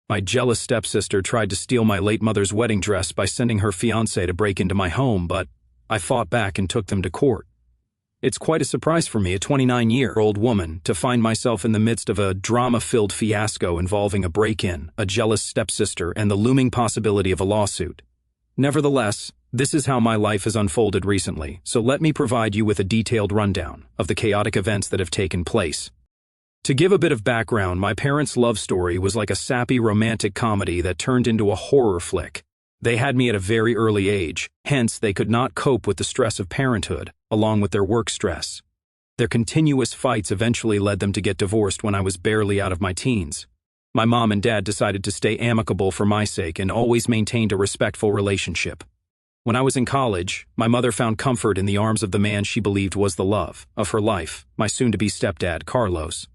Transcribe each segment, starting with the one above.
My jealous stepsister tried to steal my late mother's wedding dress by sending her fiancé to break into my home, but I fought back and took them to court. It's quite a surprise for me, a 29-year-old woman, to find myself in the midst of a drama-filled fiasco involving a break-in, a jealous stepsister, and the looming possibility of a lawsuit. Nevertheless, this is how my life has unfolded recently, so let me provide you with a detailed rundown of the chaotic events that have taken place. To give a bit of background, my parents' love story was like a sappy romantic comedy that turned into a horror flick. They had me at a very early age, hence they could not cope with the stress of parenthood, along with their work stress. Their continuous fights eventually led them to get divorced when I was barely out of my teens. My mom and dad decided to stay amicable for my sake and always maintained a respectful relationship. When I was in college, my mother found comfort in the arms of the man she believed was the love of her life, my soon-to-be stepdad, Carlos.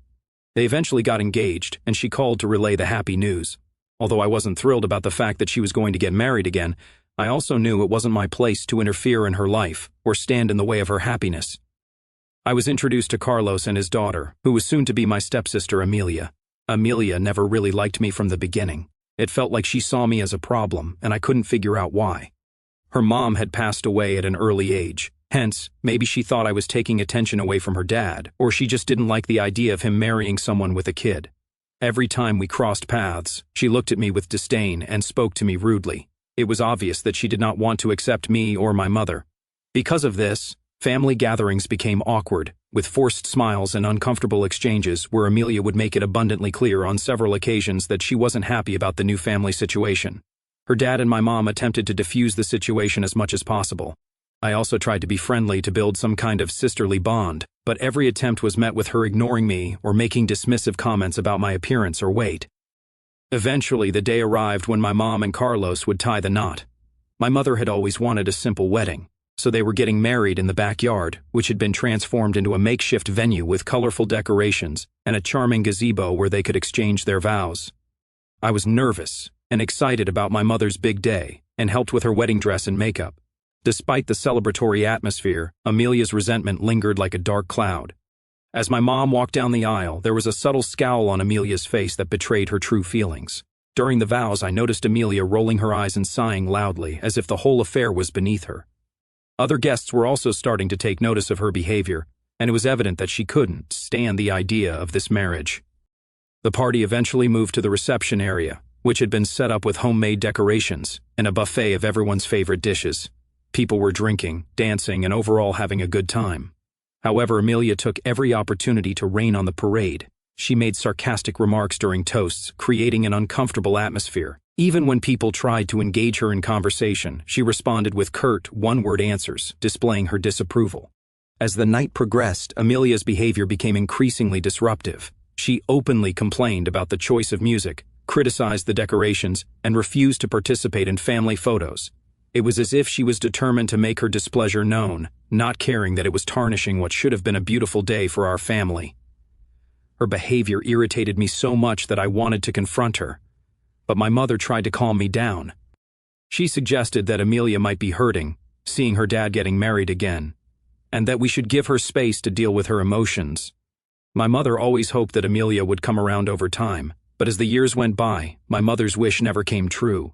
They eventually got engaged, and she called to relay the happy news. Although I wasn't thrilled about the fact that she was going to get married again, I also knew it wasn't my place to interfere in her life or stand in the way of her happiness. I was introduced to Carlos and his daughter, who was soon to be my stepsister, Amelia. Amelia never really liked me from the beginning. It felt like she saw me as a problem, and I couldn't figure out why. Her mom had passed away at an early age. Hence, maybe she thought I was taking attention away from her dad, or she just didn't like the idea of him marrying someone with a kid. Every time we crossed paths, she looked at me with disdain and spoke to me rudely. It was obvious that she did not want to accept me or my mother. Because of this, family gatherings became awkward, with forced smiles and uncomfortable exchanges where Amelia would make it abundantly clear on several occasions that she wasn't happy about the new family situation. Her dad and my mom attempted to defuse the situation as much as possible. I also tried to be friendly to build some kind of sisterly bond, but every attempt was met with her ignoring me or making dismissive comments about my appearance or weight. Eventually, the day arrived when my mom and Carlos would tie the knot. My mother had always wanted a simple wedding, so they were getting married in the backyard, which had been transformed into a makeshift venue with colorful decorations and a charming gazebo where they could exchange their vows. I was nervous and excited about my mother's big day and helped with her wedding dress and makeup. Despite the celebratory atmosphere, Amelia's resentment lingered like a dark cloud. As my mom walked down the aisle, there was a subtle scowl on Amelia's face that betrayed her true feelings. During the vows, I noticed Amelia rolling her eyes and sighing loudly, as if the whole affair was beneath her. Other guests were also starting to take notice of her behavior, and it was evident that she couldn't stand the idea of this marriage. The party eventually moved to the reception area, which had been set up with homemade decorations and a buffet of everyone's favorite dishes. People were drinking, dancing, and overall having a good time. However, Amelia took every opportunity to rain on the parade. She made sarcastic remarks during toasts, creating an uncomfortable atmosphere. Even when people tried to engage her in conversation, she responded with curt, one-word answers, displaying her disapproval. As the night progressed, Amelia's behavior became increasingly disruptive. She openly complained about the choice of music, criticized the decorations, and refused to participate in family photos. It was as if she was determined to make her displeasure known, not caring that it was tarnishing what should have been a beautiful day for our family. Her behavior irritated me so much that I wanted to confront her, but my mother tried to calm me down. She suggested that Amelia might be hurting, seeing her dad getting married again, and that we should give her space to deal with her emotions. My mother always hoped that Amelia would come around over time, but as the years went by, my mother's wish never came true.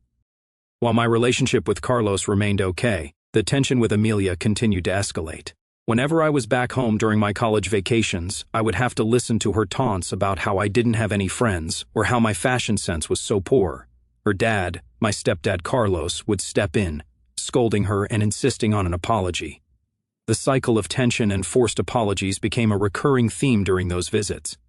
While my relationship with Carlos remained okay, the tension with Amelia continued to escalate. Whenever I was back home during my college vacations, I would have to listen to her taunts about how I didn't have any friends or how my fashion sense was so poor. Her dad, my stepdad Carlos, would step in, scolding her and insisting on an apology. The cycle of tension and forced apologies became a recurring theme during those visits.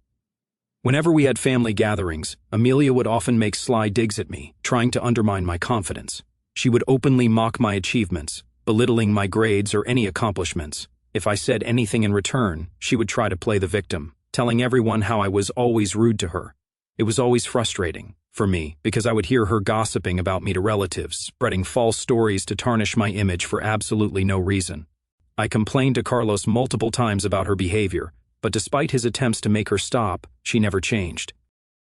Whenever we had family gatherings, Amelia would often make sly digs at me, trying to undermine my confidence. She would openly mock my achievements, belittling my grades or any accomplishments. If I said anything in return, she would try to play the victim, telling everyone how I was always rude to her. It was always frustrating for me because I would hear her gossiping about me to relatives, spreading false stories to tarnish my image for absolutely no reason. I complained to Carlos multiple times about her behavior, but despite his attempts to make her stop, she never changed.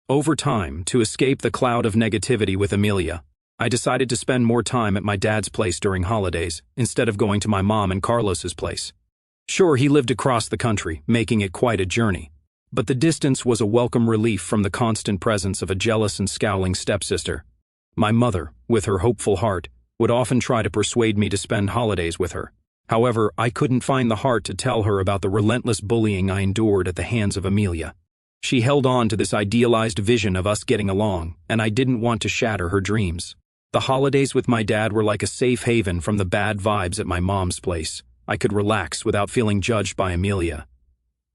Over time, to escape the cloud of negativity with Amelia, I decided to spend more time at my dad's place during holidays, instead of going to my mom and Carlos's place. Sure, he lived across the country, making it quite a journey, But the distance was a welcome relief from the constant presence of a jealous and scowling stepsister. My mother, with her hopeful heart, would often try to persuade me to spend holidays with her. However, I couldn't find the heart to tell her about the relentless bullying I endured at the hands of Amelia. She held on to this idealized vision of us getting along, and I didn't want to shatter her dreams. The holidays with my dad were like a safe haven from the bad vibes at my mom's place. I could relax without feeling judged by Amelia.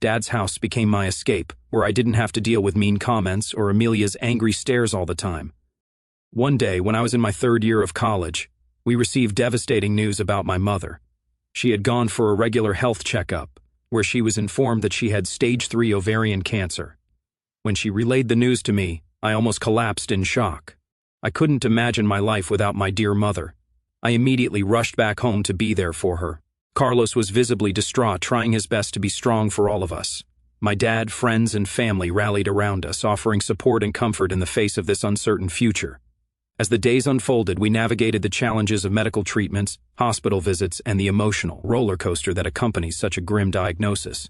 Dad's house became my escape, where I didn't have to deal with mean comments or Amelia's angry stares all the time. One day, when I was in my 3rd year of college, we received devastating news about my mother. She had gone for a regular health checkup, where she was informed that she had stage 3 ovarian cancer. When she relayed the news to me, I almost collapsed in shock. I couldn't imagine my life without my dear mother. I immediately rushed back home to be there for her. Carlos was visibly distraught, trying his best to be strong for all of us. My dad, friends, and family rallied around us, offering support and comfort in the face of this uncertain future. As the days unfolded, we navigated the challenges of medical treatments, hospital visits, and the emotional roller coaster that accompanies such a grim diagnosis.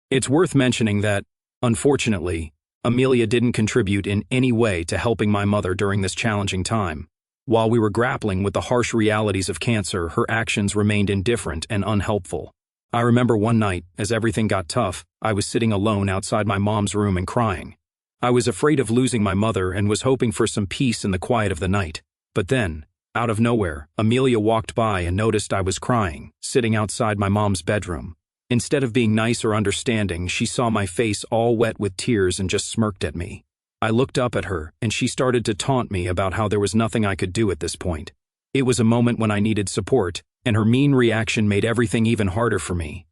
It's worth mentioning that, unfortunately, Amelia didn't contribute in any way to helping my mother during this challenging time. While we were grappling with the harsh realities of cancer, her actions remained indifferent and unhelpful. I remember one night, as everything got tough, I was sitting alone outside my mom's room and crying. I was afraid of losing my mother and was hoping for some peace in the quiet of the night. But then, out of nowhere, Amelia walked by and noticed I was crying, sitting outside my mom's bedroom. Instead of being nice or understanding, she saw my face all wet with tears and just smirked at me. I looked up at her, and she started to taunt me about how there was nothing I could do at this point. It was a moment when I needed support, and her mean reaction made everything even harder for me.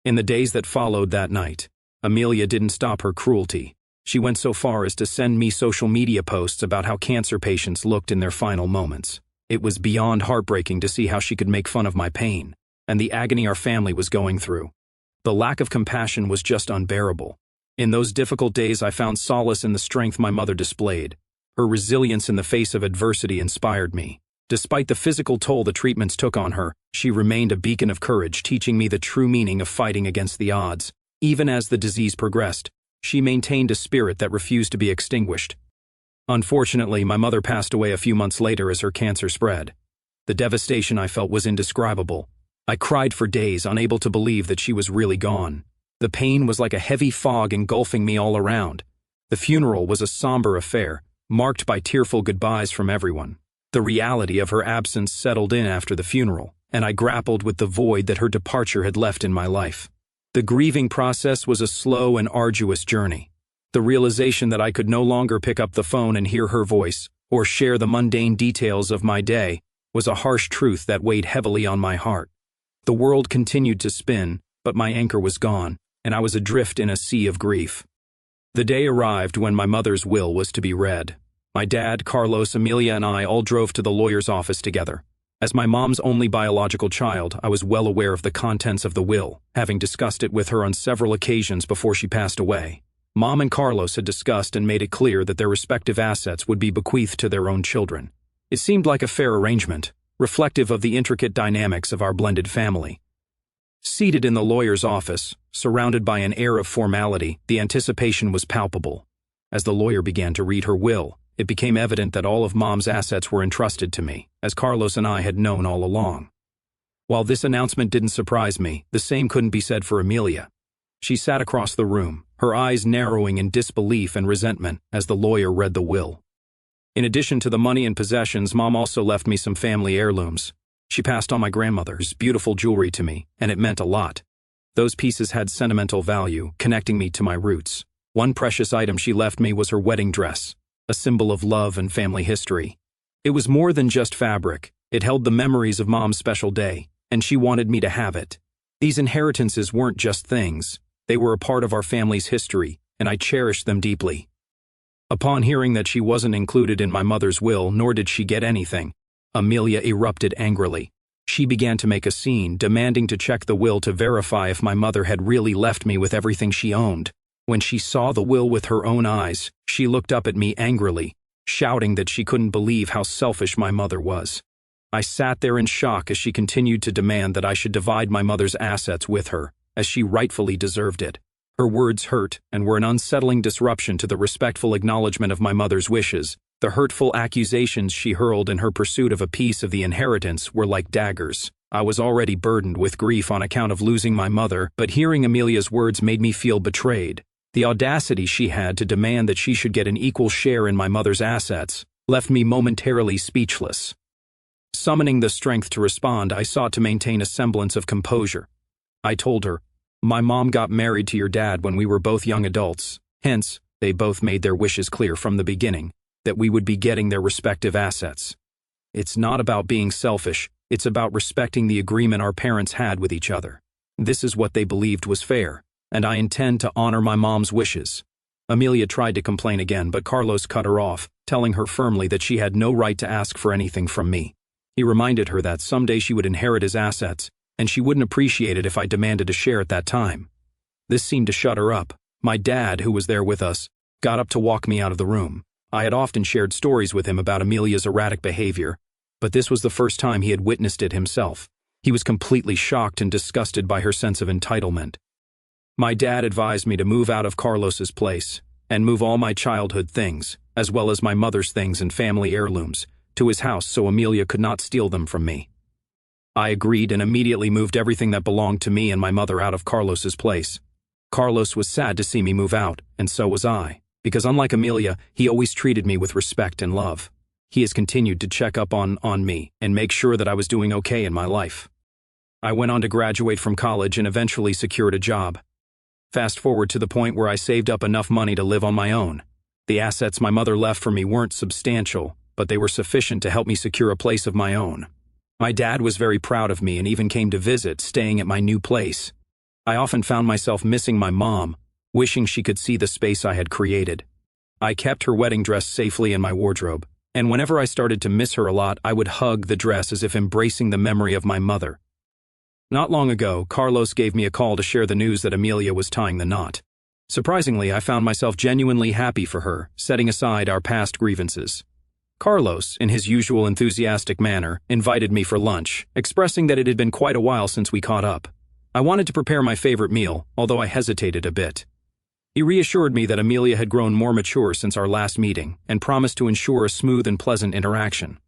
In the days that followed that night, Amelia didn't stop her cruelty. She went so far as to send me social media posts about how cancer patients looked in their final moments. It was beyond heartbreaking to see how she could make fun of my pain, and the agony our family was going through. The lack of compassion was just unbearable. In those difficult days, I found solace in the strength my mother displayed. Her resilience in the face of adversity inspired me. Despite the physical toll the treatments took on her, she remained a beacon of courage, teaching me the true meaning of fighting against the odds. Even as the disease progressed, she maintained a spirit that refused to be extinguished. Unfortunately, my mother passed away a few months later as her cancer spread. The devastation I felt was indescribable. I cried for days, unable to believe that she was really gone. The pain was like a heavy fog engulfing me all around. The funeral was a somber affair, marked by tearful goodbyes from everyone. The reality of her absence settled in after the funeral, and I grappled with the void that her departure had left in my life. The grieving process was a slow and arduous journey. The realization that I could no longer pick up the phone and hear her voice, or share the mundane details of my day, was a harsh truth that weighed heavily on my heart. The world continued to spin, but my anchor was gone, and I was adrift in a sea of grief. The day arrived when my mother's will was to be read. My dad, Carlos, Amelia, and I all drove to the lawyer's office together. As my mom's only biological child, I was well aware of the contents of the will, having discussed it with her on several occasions before she passed away. Mom and Carlos had discussed and made it clear that their respective assets would be bequeathed to their own children. It seemed like a fair arrangement, reflective of the intricate dynamics of our blended family. Seated in the lawyer's office, surrounded by an air of formality, the anticipation was palpable. As the lawyer began to read her will, it became evident that all of Mom's assets were entrusted to me, as Carlos and I had known all along. While this announcement didn't surprise me, the same couldn't be said for Amelia. She sat across the room, her eyes narrowing in disbelief and resentment as the lawyer read the will. In addition to the money and possessions, Mom also left me some family heirlooms. She passed on my grandmother's beautiful jewelry to me, and it meant a lot. Those pieces had sentimental value, connecting me to my roots. One precious item she left me was her wedding dress, a symbol of love and family history. It was more than just fabric. It held the memories of Mom's special day, and she wanted me to have it. These inheritances weren't just things. They were a part of our family's history, and I cherished them deeply. Upon hearing that she wasn't included in my mother's will, nor did she get anything, Amelia erupted angrily. She began to make a scene, demanding to check the will to verify if my mother had really left me with everything she owned. When she saw the will with her own eyes, she looked up at me angrily, shouting that she couldn't believe how selfish my mother was. I sat there in shock as she continued to demand that I should divide my mother's assets with her, as she rightfully deserved it. Her words hurt and were an unsettling disruption to the respectful acknowledgement of my mother's wishes. The hurtful accusations she hurled in her pursuit of a piece of the inheritance were like daggers. I was already burdened with grief on account of losing my mother, but hearing Amelia's words made me feel betrayed. The audacity she had to demand that she should get an equal share in my mother's assets left me momentarily speechless. Summoning the strength to respond, I sought to maintain a semblance of composure. I told her, "My mom got married to your dad when we were both young adults. Hence, they both made their wishes clear from the beginning that we would be getting their respective assets. It's not about being selfish, it's about respecting the agreement our parents had with each other. This is what they believed was fair, and I intend to honor my mom's wishes." Amelia tried to complain again, but Carlos cut her off, telling her firmly that she had no right to ask for anything from me. He reminded her that someday she would inherit his assets, and she wouldn't appreciate it if I demanded a share at that time. This seemed to shut her up. My dad, who was there with us, got up to walk me out of the room. I had often shared stories with him about Amelia's erratic behavior, but this was the first time he had witnessed it himself. He was completely shocked and disgusted by her sense of entitlement. My dad advised me to move out of Carlos's place and move all my childhood things, as well as my mother's things and family heirlooms, to his house so Amelia could not steal them from me. I agreed and immediately moved everything that belonged to me and my mother out of Carlos's place. Carlos was sad to see me move out, and so was I, because unlike Amelia, he always treated me with respect and love. He has continued to check up on me and make sure that I was doing okay in my life. I went on to graduate from college and eventually secured a job. Fast forward to the point where I saved up enough money to live on my own. The assets my mother left for me weren't substantial, but they were sufficient to help me secure a place of my own. My dad was very proud of me and even came to visit, staying at my new place. I often found myself missing my mom, wishing she could see the space I had created. I kept her wedding dress safely in my wardrobe, and whenever I started to miss her a lot, I would hug the dress as if embracing the memory of my mother. Not long ago, Carlos gave me a call to share the news that Amelia was tying the knot. Surprisingly, I found myself genuinely happy for her, setting aside our past grievances. Carlos, in his usual enthusiastic manner, invited me for lunch, expressing that it had been quite a while since we caught up. I wanted to prepare my favorite meal, although I hesitated a bit. He reassured me that Amelia had grown more mature since our last meeting and promised to ensure a smooth and pleasant interaction.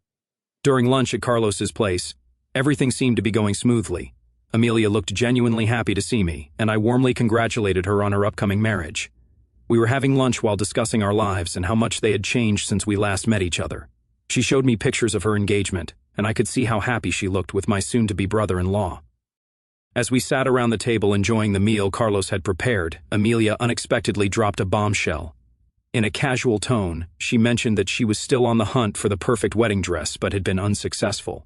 During lunch at Carlos's place, everything seemed to be going smoothly. Amelia looked genuinely happy to see me, and I warmly congratulated her on her upcoming marriage. We were having lunch while discussing our lives and how much they had changed since we last met each other. She showed me pictures of her engagement, and I could see how happy she looked with my soon-to-be brother-in-law. As we sat around the table enjoying the meal Carlos had prepared, Amelia unexpectedly dropped a bombshell. In a casual tone, she mentioned that she was still on the hunt for the perfect wedding dress but had been unsuccessful.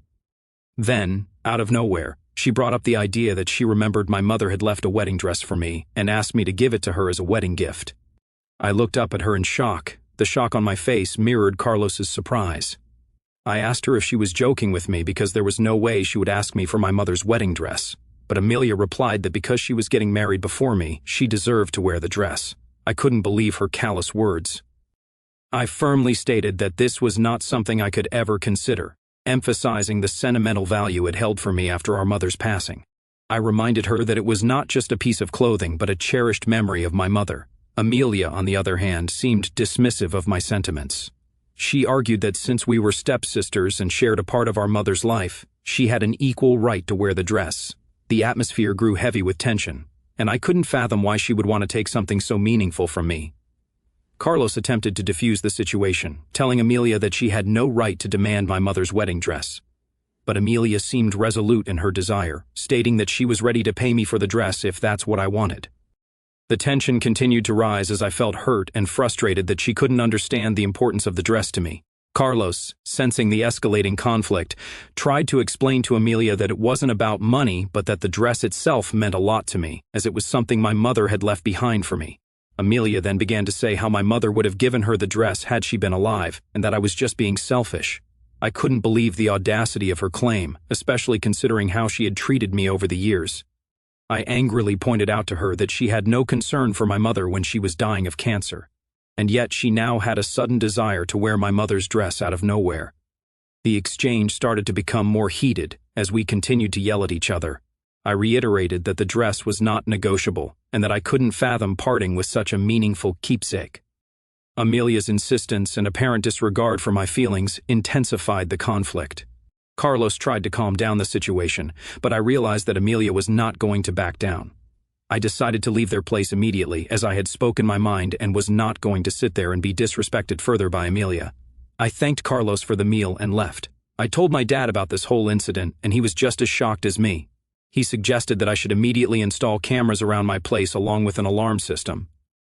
Then, out of nowhere, she brought up the idea that she remembered my mother had left a wedding dress for me and asked me to give it to her as a wedding gift. I looked up at her in shock. The shock on my face mirrored Carlos's surprise. I asked her if she was joking with me because there was no way she would ask me for my mother's wedding dress, but Amelia replied that because she was getting married before me, she deserved to wear the dress. I couldn't believe her callous words. I firmly stated that this was not something I could ever consider, emphasizing the sentimental value it held for me after our mother's passing. I reminded her that it was not just a piece of clothing but a cherished memory of my mother. Amelia, on the other hand, seemed dismissive of my sentiments. She argued that since we were stepsisters and shared a part of our mother's life, she had an equal right to wear the dress. The atmosphere grew heavy with tension, and I couldn't fathom why she would want to take something so meaningful from me. Carlos attempted to defuse the situation, telling Amelia that she had no right to demand my mother's wedding dress. But Amelia seemed resolute in her desire, stating that she was ready to pay me for the dress if that's what I wanted. The tension continued to rise as I felt hurt and frustrated that she couldn't understand the importance of the dress to me. Carlos, sensing the escalating conflict, tried to explain to Amelia that it wasn't about money but that the dress itself meant a lot to me, as it was something my mother had left behind for me. Amelia then began to say how my mother would have given her the dress had she been alive, and that I was just being selfish. I couldn't believe the audacity of her claim, especially considering how she had treated me over the years. I angrily pointed out to her that she had no concern for my mother when she was dying of cancer, and yet she now had a sudden desire to wear my mother's dress out of nowhere. The exchange started to become more heated as we continued to yell at each other. I reiterated that the dress was not negotiable, and that I couldn't fathom parting with such a meaningful keepsake. Amelia's insistence and apparent disregard for my feelings intensified the conflict. Carlos tried to calm down the situation, but I realized that Amelia was not going to back down. I decided to leave their place immediately, as I had spoken my mind and was not going to sit there and be disrespected further by Amelia. I thanked Carlos for the meal and left. I told my dad about this whole incident, and he was just as shocked as me. He suggested that I should immediately install cameras around my place along with an alarm system.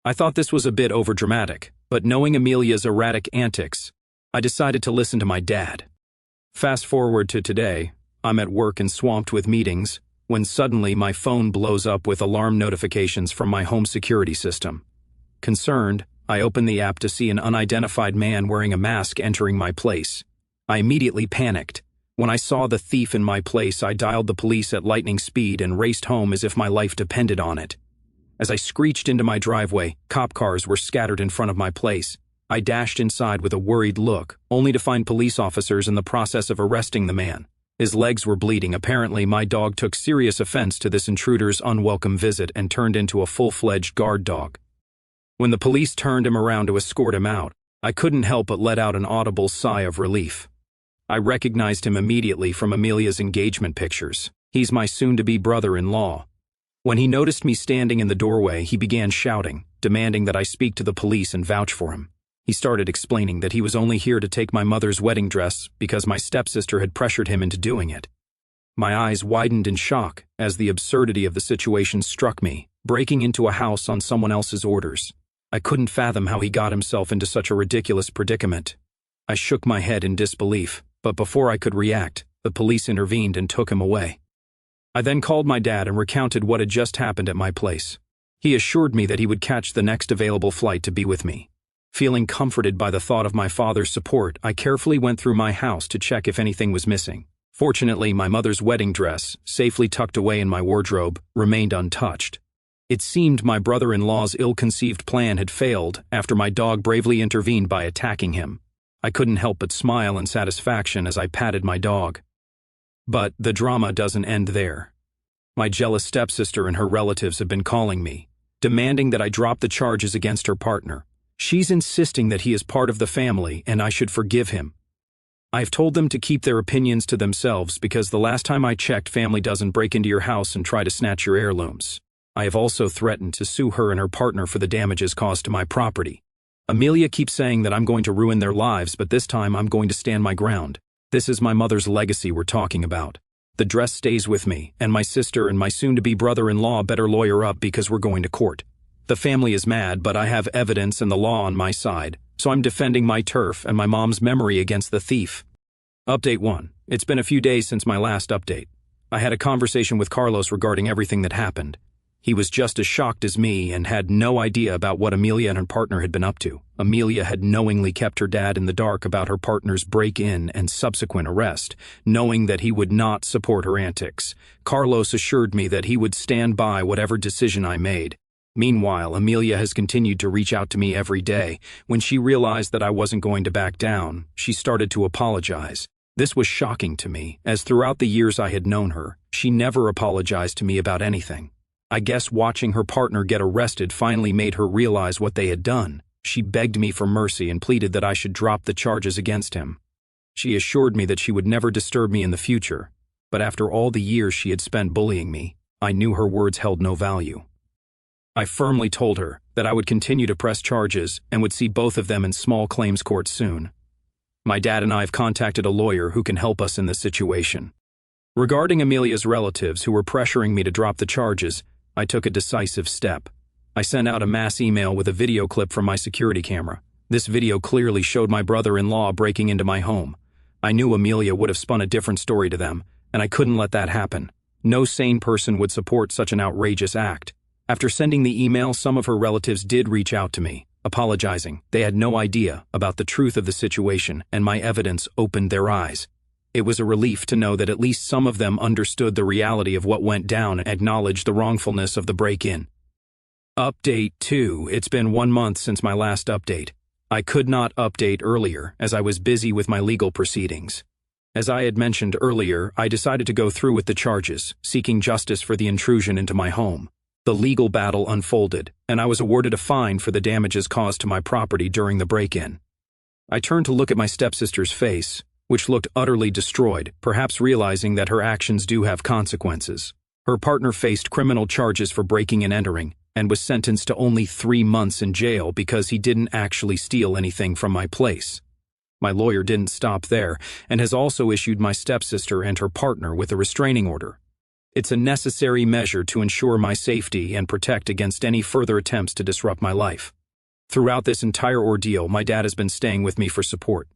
I thought this was a bit overdramatic, but knowing Amelia's erratic antics, I decided to listen to my dad. Fast forward to today, I'm at work and swamped with meetings, when suddenly my phone blows up with alarm notifications from my home security system. Concerned, I open the app to see an unidentified man wearing a mask entering my place. I immediately panicked. When I saw the thief in my place, I dialed the police at lightning speed and raced home as if my life depended on it. As I screeched into my driveway, cop cars were scattered in front of my place. I dashed inside with a worried look, only to find police officers in the process of arresting the man. His legs were bleeding. Apparently, my dog took serious offense to this intruder's unwelcome visit and turned into a full-fledged guard dog. When the police turned him around to escort him out, I couldn't help but let out an audible sigh of relief. I recognized him immediately from Amelia's engagement pictures. He's my soon-to-be brother-in-law. When he noticed me standing in the doorway, he began shouting, demanding that I speak to the police and vouch for him. He started explaining that he was only here to take my mother's wedding dress because my stepsister had pressured him into doing it. My eyes widened in shock as the absurdity of the situation struck me, breaking into a house on someone else's orders. I couldn't fathom how he got himself into such a ridiculous predicament. I shook my head in disbelief, but before I could react, the police intervened and took him away. I then called my dad and recounted what had just happened at my place. He assured me that he would catch the next available flight to be with me. Feeling comforted by the thought of my father's support, I carefully went through my house to check if anything was missing. Fortunately, my mother's wedding dress, safely tucked away in my wardrobe, remained untouched. It seemed my brother-in-law's ill-conceived plan had failed after my dog bravely intervened by attacking him. I couldn't help but smile in satisfaction as I patted my dog. But the drama doesn't end there. My jealous stepsister and her relatives have been calling me, demanding that I drop the charges against her partner. She's insisting that he is part of the family and I should forgive him. I've told them to keep their opinions to themselves because the last time I checked, family doesn't break into your house and try to snatch your heirlooms. I have also threatened to sue her and her partner for the damages caused to my property. Amelia keeps saying that I'm going to ruin their lives, but this time I'm going to stand my ground. This is my mother's legacy we're talking about. The dress stays with me, and my sister and my soon-to-be brother-in-law better lawyer up because we're going to court. The family is mad, but I have evidence and the law on my side, so I'm defending my turf and my mom's memory against the thief. Update 1. It's been a few days since my last update. I had a conversation with Carlos regarding everything that happened. He was just as shocked as me and had no idea about what Amelia and her partner had been up to. Amelia had knowingly kept her dad in the dark about her partner's break-in and subsequent arrest, knowing that he would not support her antics. Carlos assured me that he would stand by whatever decision I made. Meanwhile, Amelia has continued to reach out to me every day. When she realized that I wasn't going to back down, she started to apologize. This was shocking to me, as throughout the years I had known her, she never apologized to me about anything. I guess watching her partner get arrested finally made her realize what they had done. She begged me for mercy and pleaded that I should drop the charges against him. She assured me that she would never disturb me in the future, but after all the years she had spent bullying me, I knew her words held no value. I firmly told her that I would continue to press charges and would see both of them in small claims court soon. My dad and I have contacted a lawyer who can help us in this situation. Regarding Amelia's relatives who were pressuring me to drop the charges, I took a decisive step. I sent out a mass email with a video clip from my security camera. This video clearly showed my brother-in-law breaking into my home. I knew Amelia would have spun a different story to them, and I couldn't let that happen. No sane person would support such an outrageous act. After sending the email, some of her relatives did reach out to me, apologizing. They had no idea about the truth of the situation, and my evidence opened their eyes. It was a relief to know that at least some of them understood the reality of what went down and acknowledged the wrongfulness of the break-in. Update 2. It's been 1 month since my last update. I could not update earlier as I was busy with my legal proceedings. As I had mentioned earlier, I decided to go through with the charges, seeking justice for the intrusion into my home. The legal battle unfolded, and I was awarded a fine for the damages caused to my property during the break-in. I turned to look at my stepsister's face, which looked utterly destroyed, perhaps realizing that her actions do have consequences. Her partner faced criminal charges for breaking and entering, and was sentenced to only 3 months in jail because he didn't actually steal anything from my place. My lawyer didn't stop there, and has also issued my stepsister and her partner with a restraining order. It's a necessary measure to ensure my safety and protect against any further attempts to disrupt my life. Throughout this entire ordeal, my dad has been staying with me for support.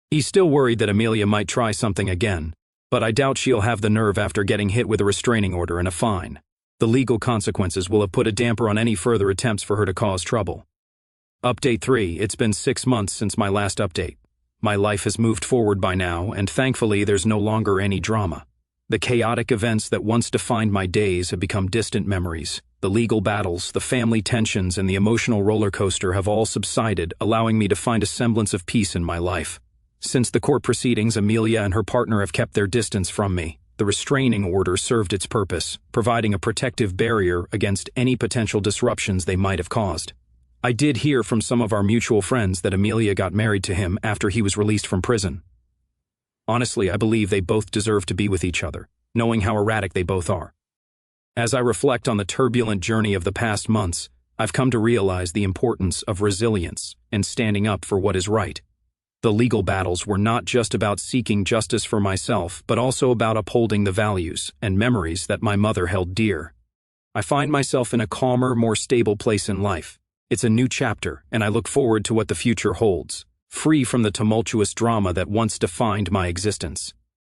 He's still worried that Amelia might try something again, but I doubt she'll have the nerve after getting hit with a restraining order and a fine. The legal consequences will have put a damper on any further attempts for her to cause trouble. Update 3. It's been 6 months since my last update. My life has moved forward by now, and thankfully there's no longer any drama. The chaotic events that once defined my days have become distant memories. The legal battles, the family tensions, and the emotional roller coaster have all subsided, allowing me to find a semblance of peace in my life. Since the court proceedings, Amelia and her partner have kept their distance from me. The restraining order served its purpose, providing a protective barrier against any potential disruptions they might have caused. I did hear from some of our mutual friends that Amelia got married to him after he was released from prison. Honestly, I believe they both deserve to be with each other, knowing how erratic they both are. As I reflect on the turbulent journey of the past months, I've come to realize the importance of resilience and standing up for what is right. The legal battles were not just about seeking justice for myself, but also about upholding the values and memories that my mother held dear. I find myself in a calmer, more stable place in life. It's a new chapter, and I look forward to what the future holds, free from the tumultuous drama that once defined my existence.